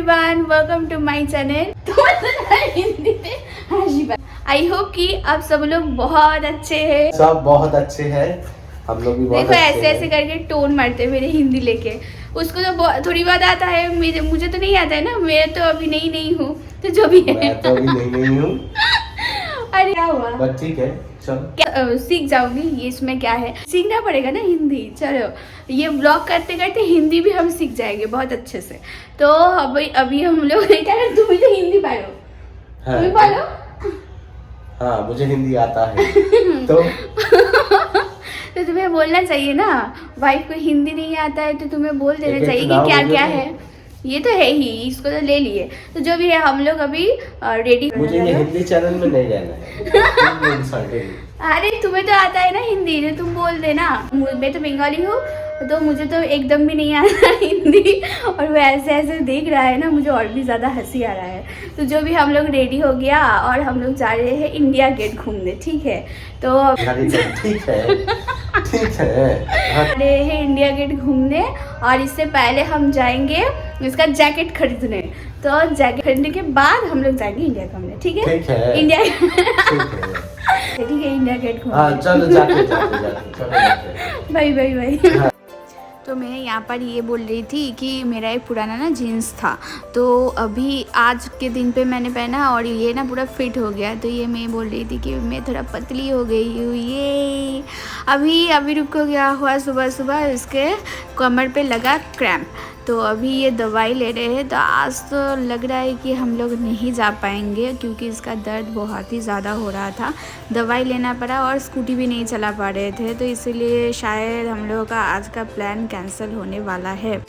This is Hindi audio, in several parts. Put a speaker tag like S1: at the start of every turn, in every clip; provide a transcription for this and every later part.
S1: Everyone, welcome to my channel. Hindi में आई होप कि आप सब लोग बहुत अच्छे हैं।
S2: सब बहुत अच्छे हैं, हम लोग भी बहुत
S1: देखो
S2: अच्छे
S1: ऐसे ऐसे करके टोन मारते मेरे हिंदी लेके। उसको तो थोड़ी बहुत आता है, मुझे तो नहीं आता है ना, मैं तो अभी नहीं हूँ, तो जो भी है।
S2: मैं तो अभी नहीं हूँ।
S1: अरे क्या हुआ,
S2: बट ठीक है, चलो
S1: क्या सीख जाऊंगी। ये इसमें क्या है, सीखना पड़ेगा ना हिंदी। चलो ये ब्लॉग करते करते हिंदी भी हम सीख जाएंगे बहुत अच्छे से। तो अभी हम लोग क्या है, तुम्हें तो हिंदी पालो,
S2: हाँ,
S1: तुम्हें पालो।
S2: हाँ मुझे हिंदी आता है तो
S1: तो तुम्हें बोलना चाहिए ना, वाइफ को हिंदी नहीं आता है तो तुम्हें बोल देना चाहिए कि क्या क्या है। ये तो है ही, इसको तो ले लिए। तो जो भी है हम लोग अभी रेडी।
S2: मुझे ये हिंदी चैनल में नहीं रहना है।
S1: अरे तुम्हें तो आता है ना हिंदी, तो तुम बोल देना। मैं तो बंगाली हूँ, तो मुझे तो एकदम भी नहीं आता हिंदी। और वो ऐसे ऐसे देख रहा है ना, मुझे और भी ज़्यादा हंसी आ रहा है। तो जो भी हम लोग रेडी हो गया और हम लोग जा रहे हैं इंडिया गेट घूमने, ठीक है। तो
S2: ठीक है
S1: रहे हैं इंडिया गेट घूमने, और इससे पहले हम जाएंगे इसका जैकेट खरीदने। तो जैकेट खरीदने के बाद हम लोग जाएंगे इंडिया घूमने, ठीक है। इंडिया ठीक है, इंडिया गेट घूमने।
S2: चलो जाते
S1: भाई तो मैं यहाँ पर ये बोल रही थी कि मेरा एक पुराना ना जीन्स था, तो अभी आज के दिन पे मैंने पहना और ये ना पूरा फिट हो गया। तो ये मैं बोल रही थी कि मैं थोड़ा पतली हो गई हूँ। ये अभी रुक गया हुआ, सुबह इसके कमर पे लगा क्रैम्प। तो अभी ये दवाई ले रहे हैं। तो आज तो लग रहा है कि हम लोग नहीं जा पाएंगे, क्योंकि इसका दर्द बहुत ही ज़्यादा हो रहा था। दवाई लेना पड़ा और स्कूटी भी नहीं चला पा रहे थे, तो इसलिए शायद हम लोगों का आज का प्लान कैंसिल होने वाला है।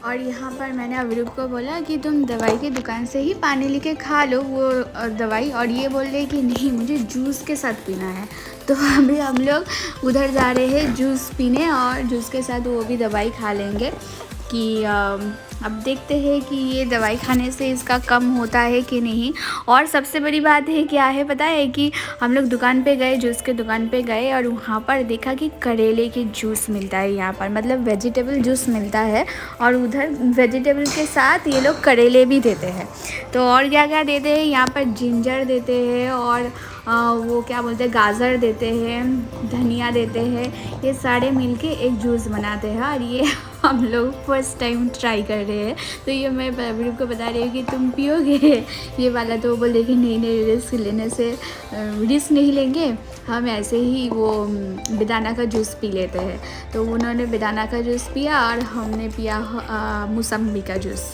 S1: और यहाँ पर मैंने अविरूप को बोला कि तुम दवाई की दुकान से ही पानी लेके खा लो वो दवाई, और ये बोल रहे कि नहीं मुझे जूस के साथ पीना है। तो अभी हम लोग उधर जा रहे हैं जूस पीने, और जूस के साथ वो भी दवाई खा लेंगे। कि अब देखते हैं कि ये दवाई खाने से इसका कम होता है कि नहीं। और सबसे बड़ी बात है क्या है पता है, कि हम लोग दुकान पे गए, जूस के दुकान पे गए, और वहाँ पर देखा कि करेले के जूस मिलता है यहाँ पर, मतलब वेजिटेबल जूस मिलता है। और उधर वेजिटेबल के साथ ये लोग करेले भी देते हैं। तो और क्या क्या देते हैं यहाँ पर, जिंजर देते हैं, और वो क्या बोलते हैं, गाजर देते हैं, धनिया देते हैं। ये सारे मिलके एक जूस बनाते हैं, और ये हम लोग फर्स्ट टाइम ट्राई कर रहे हैं। तो ये मैं अविरूप को बता रही हूँ कि तुम पियोगे ये वाला। तो वो बोले कि नहीं रिस्क लेने से रिस्क नहीं लेंगे, हम ऐसे ही वो बेदाना का जूस पी लेते हैं। तो उन्होंने बेदाना का जूस पिया और हमने पिया मौसम्बी का जूस।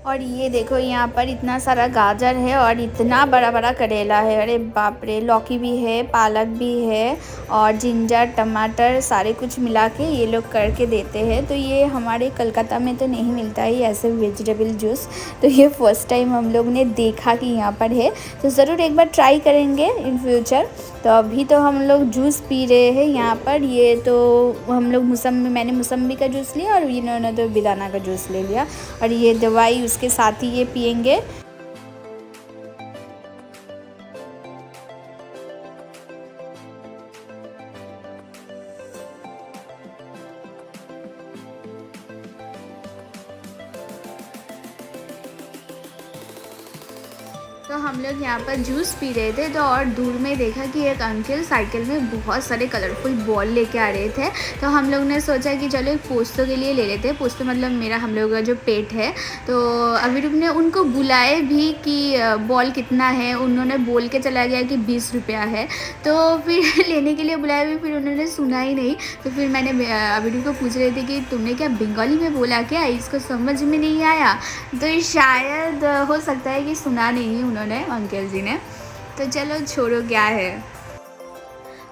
S1: और ये देखो यहाँ पर इतना सारा गाजर है और इतना बड़ा बड़ा करेला है। अरे बाप रे, लौकी भी है, पालक भी है, और जिंजर टमाटर सारे कुछ मिला के ये लोग करके देते हैं। तो ये हमारे कलकत्ता में तो नहीं मिलता है ऐसे वेजिटेबल जूस। तो ये फर्स्ट टाइम हम लोग ने देखा कि यहाँ पर है, तो ज़रूर एक बार ट्राई करेंगे इन फ्यूचर। तो अभी तो हम लोग जूस पी रहे हैं यहाँ पर। ये तो हम लोग मैंने मौसम्बी का जूस लिया और इन्होंने तो बेदाना का जूस ले लिया, और ये दवाई उसके साथ ही ये पियेंगे। तो हम लोग यहाँ पर जूस पी रहे थे, तो और दूर में देखा कि एक अंकल साइकिल में बहुत सारे कलरफुल बॉल लेके आ रहे थे। तो हम लोग ने सोचा कि चलो एक पोस्तों के लिए ले लेते हैं। पोस्तो मतलब मेरा हम लोग का जो पेट है। तो अविरूप ने उनको बुलाए भी कि बॉल कितना है, उन्होंने बोल के चला गया कि 20 रुपया है। तो फिर लेने के लिए बुलाया भी, फिर उन्होंने सुना ही नहीं। तो फिर मैंने अविरूप को पूछ रही थी कि तुमने क्या बंगाली में बोला क्या, इसको समझ में नहीं आया। तो शायद हो सकता है कि सुना नहीं उन्होंने, अंकल जी ने। तो चलो छोड़ो क्या है।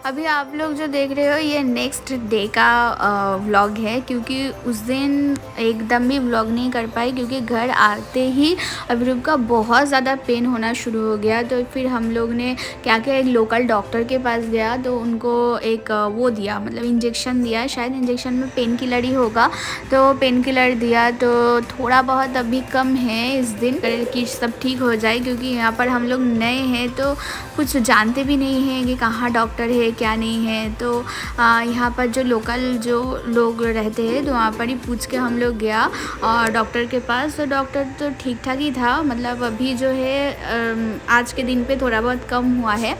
S1: अभी आप लोग जो देख रहे हो ये नेक्स्ट डे का व्लॉग है, क्योंकि उस दिन एकदम भी व्लॉग नहीं कर पाई क्योंकि घर आते ही अभिरूप का बहुत ज़्यादा पेन होना शुरू हो गया। तो फिर हम लोग ने क्या किया, एक लोकल डॉक्टर के पास गया तो उनको एक वो दिया, मतलब इंजेक्शन दिया, शायद इंजेक्शन में पेन किलर ही होगा, तो पेन किलर दिया। तो थोड़ा बहुत अभी कम है इस दिन कि सब ठीक हो जाए, क्योंकि यहाँ पर हम लोग नए हैं तो कुछ जानते भी नहीं हैं कि कहाँ डॉक्टर है क्या नहीं है। तो यहाँ पर जो लोकल जो लोग रहते हैं तो वहाँ पर ही पूछ के हम लोग गया और डॉक्टर के पास। तो डॉक्टर तो ठीक ठाक ही था, मतलब अभी जो है आज के दिन पे थोड़ा बहुत कम हुआ है।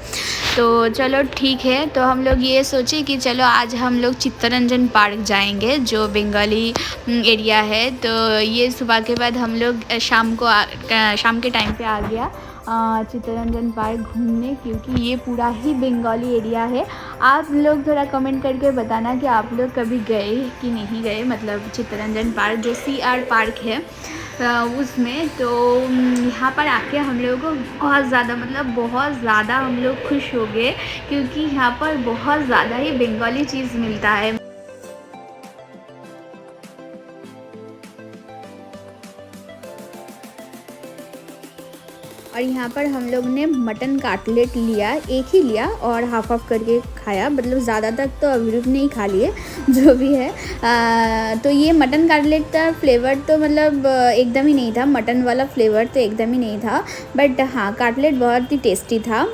S1: तो चलो ठीक है। तो हम लोग ये सोचे कि चलो आज हम लोग चित्तरंजन पार्क जाएंगे जो बंगाली एरिया है। तो ये सुबह के बाद हम लोग शाम के टाइम पे आ गया चित्तरंजन पार्क घूमने, क्योंकि ये पूरा ही बंगाली एरिया है। आप लोग थोड़ा कमेंट करके बताना कि आप लोग कभी गए कि नहीं गए, मतलब चित्तरंजन पार्क जो CR पार्क है उसमें। तो यहाँ पर आके हम लोगों को बहुत ज़्यादा, मतलब बहुत ज़्यादा हम लोग खुश हो गए, क्योंकि यहाँ पर बहुत ज़्यादा ही बंगाली चीज़ मिलता है। और यहाँ पर हम लोग ने मटन कटलेट लिया, एक ही लिया और हाफ हाफ करके खाया, मतलब ज़्यादा तक तो अभिरूप नहीं खा लिए जो भी है। तो ये मटन कटलेट का फ्लेवर तो मतलब एकदम ही नहीं था, मटन वाला फ्लेवर तो एकदम ही नहीं था, बट हाँ कटलेट बहुत ही टेस्टी था।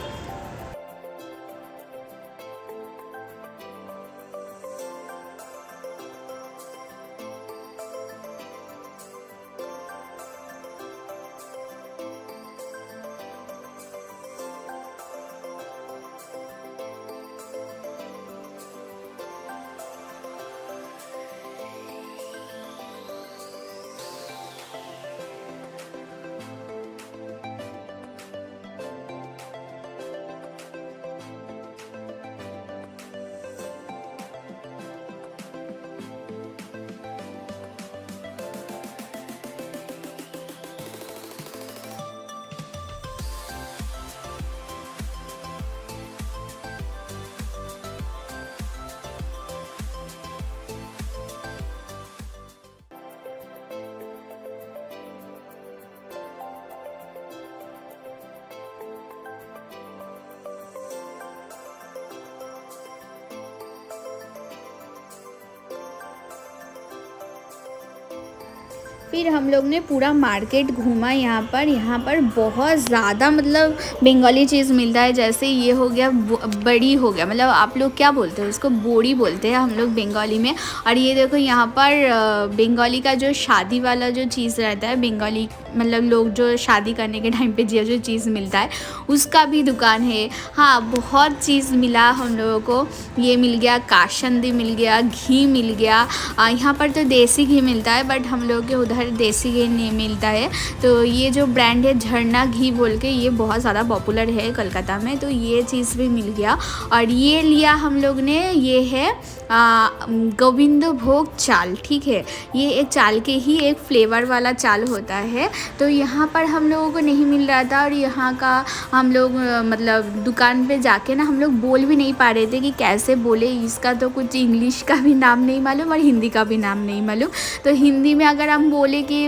S1: फिर हम लोग ने पूरा मार्केट घूमा यहाँ पर बहुत ज़्यादा मतलब बंगाली चीज़ मिलता है। जैसे ये हो गया बड़ी हो गया, मतलब आप लोग क्या बोलते हो उसको, बोड़ी बोलते हैं हम लोग बंगाली में। और ये देखो यहाँ पर बंगाली का जो शादी वाला जो चीज़ रहता है, बंगाली मतलब लोग जो शादी करने के टाइम पे जो चीज़ मिलता है उसका भी दुकान है। हाँ बहुत चीज़ मिला हम लोगों को, ये मिल गया काशंदी मिल गया, घी मिल गया। यहाँ पर तो देसी घी मिलता है बट हम लोग के उधर देसी घी नहीं मिलता है। तो ये जो ब्रांड है झरना घी बोल के, ये बहुत ज़्यादा पॉपुलर है कलकत्ता में, तो ये चीज़ भी मिल गया। और ये लिया हम लोग ने, ये है गोविंद भोग चाल, ठीक है, ये एक चाल के ही एक फ्लेवर वाला चाल होता है। तो यहाँ पर हम लोगों को नहीं मिल रहा था और यहाँ का हम लोग मतलब दुकान पे जाके ना हम लोग बोल भी नहीं पा रहे थे कि कैसे बोले, इसका तो कुछ इंग्लिश का भी नाम नहीं मालूम और हिंदी का भी नाम नहीं मालूम। तो हिंदी में अगर हम बोले कि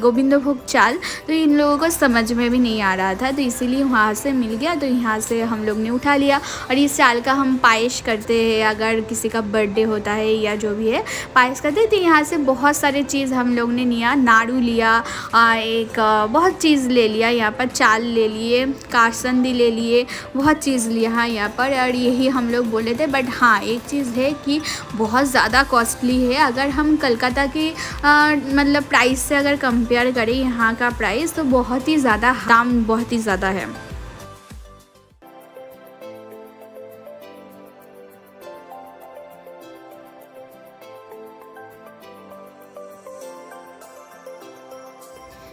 S1: गोविंद भोग चाल तो इन लोगों को समझ में भी नहीं आ रहा था, तो इसीलिए वहाँ से मिल गया, तो यहाँ से हम लोग ने उठा लिया। और इस चाल का हम पायस करते हैं, अगर किसी का बर्थडे होता है या जो भी है पायस करते हैं। तो यहाँ से बहुत सारे चीज़ हम लोग ने लिया, नाड़ू लिया, एक बहुत चीज़ ले लिया, यहाँ पर चाल ले लिए, कासंदी ले लिए, बहुत चीज़ लिया हाँ यहाँ पर। और यही हम लोग बोले थे, बट हाँ एक चीज़ है कि बहुत ज़्यादा कॉस्टली है। अगर हम कलकत्ता की मतलब प्राइस से अगर कंपेयर करें यहाँ का प्राइस, तो बहुत ही ज़्यादा दाम बहुत ही ज़्यादा है।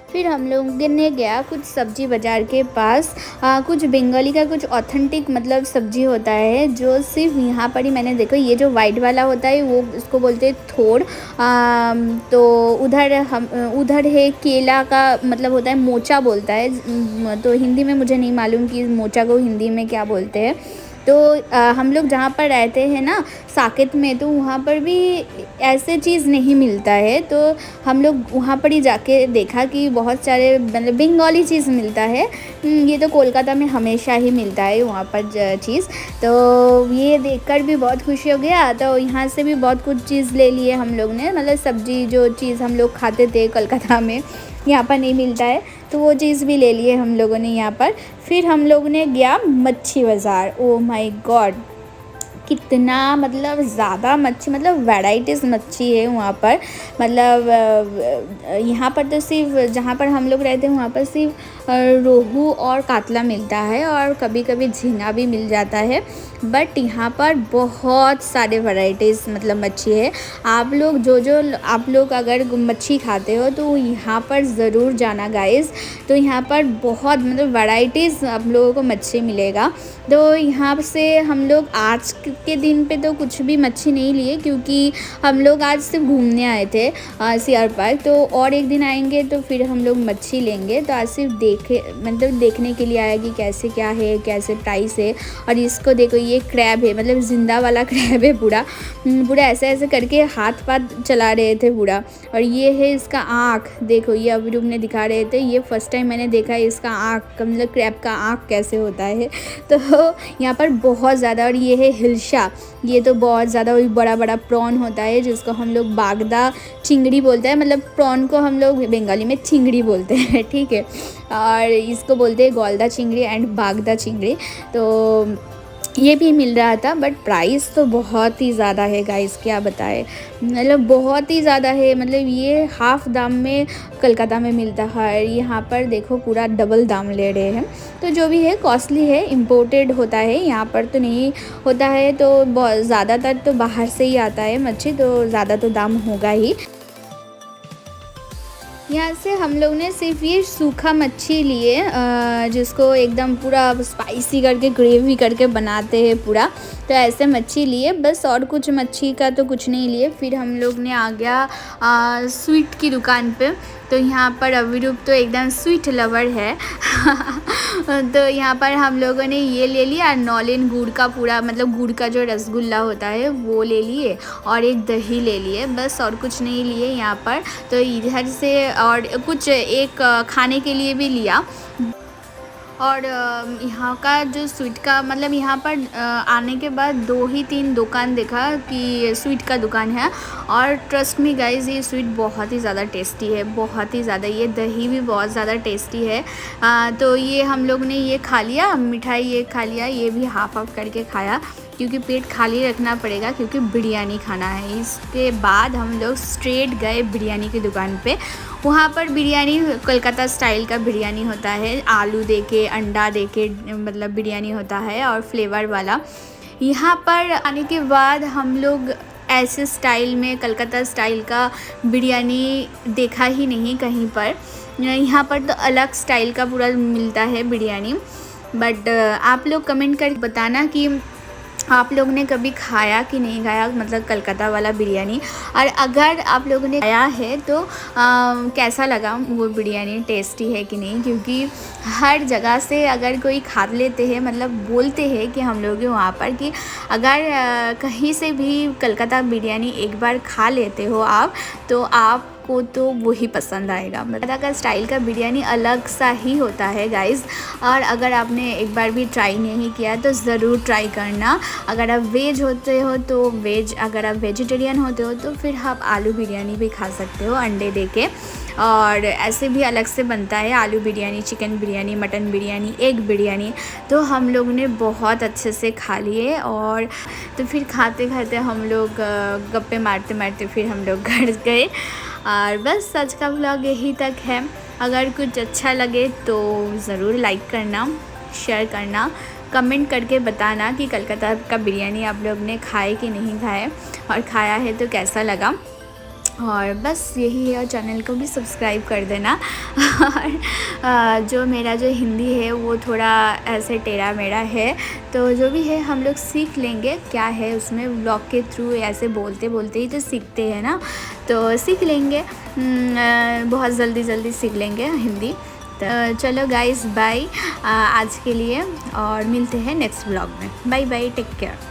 S1: फिर हम लोग ने गया कुछ सब्जी बाज़ार के पास, कुछ बंगाली का कुछ ऑथेंटिक मतलब सब्जी होता है जो सिर्फ यहाँ पर ही मैंने देखो, ये जो वाइट वाला होता है वो उसको बोलते हैं थोड़। तो उधर है केला का मतलब होता है मोचा बोलता है, तो हिंदी में मुझे नहीं मालूम कि मोचा को हिंदी में क्या बोलते हैं। तो हम लोग जहाँ पर रहते हैं ना साकेत में, तो वहाँ पर भी ऐसे चीज़ नहीं मिलता है। तो हम लोग वहाँ पर ही जाके देखा कि बहुत सारे मतलब बंगाली चीज़ मिलता है। ये तो कोलकाता में हमेशा ही मिलता है वहाँ पर चीज़। तो ये देखकर भी बहुत खुशी हो गया। तो यहाँ से भी बहुत कुछ चीज़ ले लिए हम लोग ने, मतलब सब्ज़ी जो चीज़ हम लोग खाते थे कोलकाता में यहाँ पर नहीं मिलता है, तो वो चीज़ भी ले लिए हम लोगों ने यहाँ पर। फिर हम लोग ने गया मच्छी बाज़ार। ओह माय गॉड, कितना मतलब ज़्यादा मच्छी, मतलब वैराइटीज़ मच्छी है वहाँ पर। मतलब यहाँ पर तो सिर्फ जहाँ पर हम लोग रहते हैं वहाँ पर सिर्फ रोहू और कातला मिलता है और कभी कभी झींगा भी मिल जाता है। बट यहाँ पर बहुत सारे वैराइटीज़ मतलब मच्छी है। आप लोग जो आप लोग अगर मच्छी खाते हो तो यहाँ पर ज़रूर जाना गाइस। तो यहाँ पर बहुत मतलब वैराइटीज़ आप लोगों को मच्छी मिलेगा। तो यहाँ से हम लोग आज के दिन पे तो कुछ भी मच्छी नहीं लिए, क्योंकि हम लोग आज सिर्फ घूमने आए थे सीआर पार्क। तो और एक दिन आएंगे तो फिर हम लोग मच्छी लेंगे। तो आज सिर्फ देखने के लिए आया कि कैसे क्या है, कैसे प्राइस है। और इसको देखो, ये क्रैब है, मतलब ज़िंदा वाला क्रैब है पूरा ऐसे ऐसे करके हाथ पाथ चला रहे थे पूरा। और ये है इसका आँख, देखो ये अभी रूप ने दिखा रहे थे, ये फर्स्ट टाइम मैंने देखा है इसका आँख, मतलब क्रैब का आँख कैसे होता है। तो यहाँ पर बहुत ज़्यादा। और ये है हिल्सा, ये तो बहुत ज़्यादा वही बड़ा बड़ा प्रॉन होता है जिसको हम लोग बागदा चिंगड़ी बोलते हैं। मतलब प्रॉन को हम लोग बंगाली में चिंगड़ी बोलते हैं, ठीक है। और इसको बोलते हैं गौलदा चिंगड़ी एंड बागदा चिंगड़ी। तो ये भी मिल रहा था, बट प्राइस तो बहुत ही ज़्यादा है गाइस, क्या बताएं, मतलब बहुत ही ज़्यादा है। मतलब ये हाफ़ दाम में कलकत्ता में मिलता है, यहाँ पर देखो पूरा डबल दाम ले रहे हैं। तो जो भी है कॉस्टली है, इम्पोर्टेड होता है, यहाँ पर तो नहीं होता है। तो ज़्यादातर तो बाहर से ही आता है मच्छी, तो ज़्यादा तो दाम होगा ही। यहाँ से हम लोग ने सिर्फ ये सूखा मच्छी लिए, जिसको एकदम पूरा स्पाइसी करके ग्रेवी करके बनाते हैं पूरा। तो ऐसे मच्छी लिए बस, और कुछ मच्छी का तो कुछ नहीं लिए। फिर हम लोग ने आ गया स्वीट की दुकान पे। तो यहाँ पर अभिरूप तो एकदम स्वीट लवर है तो यहाँ पर हम लोगों ने ये ले लिया, नॉलेन गुड़ का पूरा, मतलब गुड़ का जो रसगुल्ला होता है वो ले लिए, और एक दही ले लिए बस, और कुछ नहीं लिए यहाँ पर। तो इधर से और कुछ एक खाने के लिए भी लिया। और यहाँ का जो स्वीट का, मतलब यहाँ पर आने के बाद 2 ही 3 दुकान देखा कि स्वीट का दुकान है। और ट्रस्ट मी गाइस, ये स्वीट बहुत ही ज़्यादा टेस्टी है, बहुत ही ज़्यादा। ये दही भी बहुत ज़्यादा टेस्टी है। तो ये हम लोग ने ये खा लिया, मिठाई ये खा लिया, ये भी हाफ करके खाया, क्योंकि पेट खाली रखना पड़ेगा, क्योंकि बिरयानी खाना है। इसके बाद हम लोग स्ट्रेट गए बिरयानी की दुकान पे। वहाँ पर बिरयानी कोलकाता स्टाइल का बिरयानी होता है, आलू देके अंडा देके मतलब बिरयानी होता है, और फ्लेवर वाला। यहाँ पर आने के बाद हम लोग ऐसे स्टाइल में कोलकाता स्टाइल का बिरयानी देखा ही नहीं कहीं पर। यहाँ पर तो अलग स्टाइल का पूरा मिलता है बिरयानी। बट आप लोग कमेंट कर बताना कि आप लोगों ने कभी खाया कि नहीं खाया, मतलब कलकत्ता वाला बिरयानी। और अगर आप लोगों ने खाया है तो कैसा लगा वो बिरयानी, टेस्टी है कि नहीं। क्योंकि हर जगह से अगर कोई खा लेते हैं, मतलब बोलते हैं कि हम लोग वहाँ पर कि अगर कहीं से भी कलकत्ता बिरयानी एक बार खा लेते हो आप, तो आप को तो वही पसंद आएगा। मतलब का स्टाइल का बिरयानी अलग सा ही होता है गाइस। और अगर आपने एक बार भी ट्राई नहीं किया तो ज़रूर ट्राई करना। अगर आप वेज होते हो तो वेज, अगर आप वेजिटेरियन होते हो तो फिर आप आलू बिरयानी भी खा सकते हो अंडे देके। और ऐसे भी अलग से बनता है आलू biryani, chicken biryani, mutton biryani, egg biryani. तो हम लोग ने बहुत अच्छे से खा लिए। और तो फिर खाते खाते हम लोग गप्पे मारते मारते फिर हम लोग घर गए। और बस आज का व्लॉग यही तक है। अगर कुछ अच्छा लगे तो ज़रूर लाइक करना, शेयर करना, कमेंट करके बताना कि कलकत्ता का बिरयानी आप लोग ने खाए कि नहीं खाए, और खाया है तो कैसा लगा। और बस यही है, और चैनल को भी सब्सक्राइब कर देना। और जो मेरा जो हिंदी है वो थोड़ा ऐसे टेढ़ा मेढ़ा है, तो जो भी है हम लोग सीख लेंगे। क्या है उसमें, व्लॉग के थ्रू ऐसे बोलते बोलते ही तो सीखते हैं ना, तो सीख लेंगे। बहुत जल्दी सीख लेंगे हिंदी। तो चलो गाइस बाय आज के लिए, और मिलते हैं नेक्स्ट ब्लॉग में। Bye bye, take care.